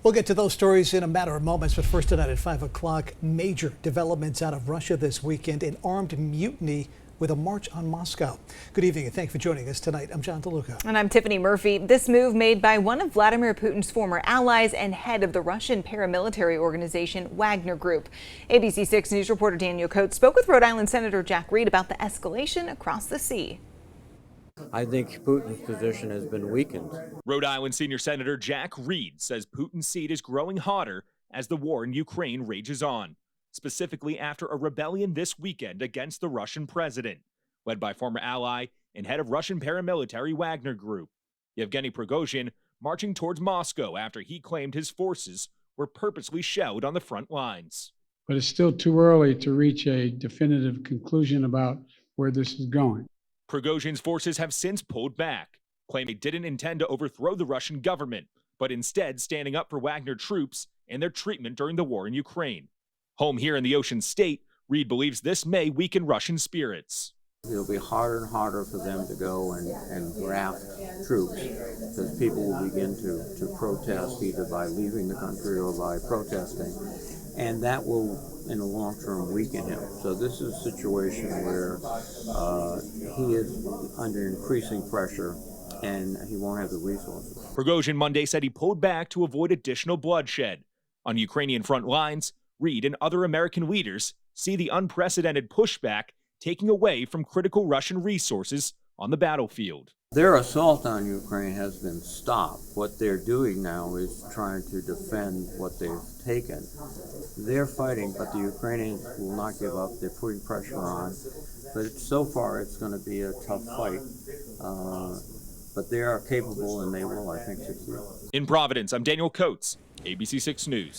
We'll get to those stories in a matter of moments, but first tonight at 5 o'clock, major developments out of Russia this weekend, an armed mutiny with a march on Moscow. Good evening and thank you for joining us tonight. I'm John DeLuca. And I'm Tiffany Murphy. This move made by one of Vladimir Putin's former allies and head of the Russian paramilitary organization Wagner Group. ABC 6 News reporter Daniel Coates spoke with Rhode Island Senator Jack Reed about the escalation across the sea. I think Putin's position has been weakened. Rhode Island Senior Senator Jack Reed says Putin's seat is growing hotter as the war in Ukraine rages on, specifically after a rebellion this weekend against the Russian president, led by former ally and head of Russian paramilitary Wagner Group. Yevgeny Prigozhin marching towards Moscow after he claimed his forces were purposely shelled on the front lines. But it's still too early to reach a definitive conclusion about where this is going. Prigozhin's forces have since pulled back, claiming they didn't intend to overthrow the Russian government, but instead standing up for Wagner troops and their treatment during the war in Ukraine. Home here in the Ocean State, Reed believes this may weaken Russian spirits. It'll be harder and harder for them to go and draft troops because people will begin to protest either by leaving the country or by protesting. And that will, in the long term, weaken him. So this is a situation where he is under increasing pressure and he won't have the resources. Prigozhin Monday said he pulled back to avoid additional bloodshed. On Ukrainian front lines, Reed and other American leaders see the unprecedented pushback taking away from critical Russian resources on the battlefield. Their assault on Ukraine has been stopped. What they're doing now is trying to defend what they've taken. They're fighting, but the Ukrainians will not give up. They're putting pressure on. But so far, it's going to be a tough fight. But they are capable, and they will, I think, succeed. In Providence, I'm Daniel Coates, ABC 6 News.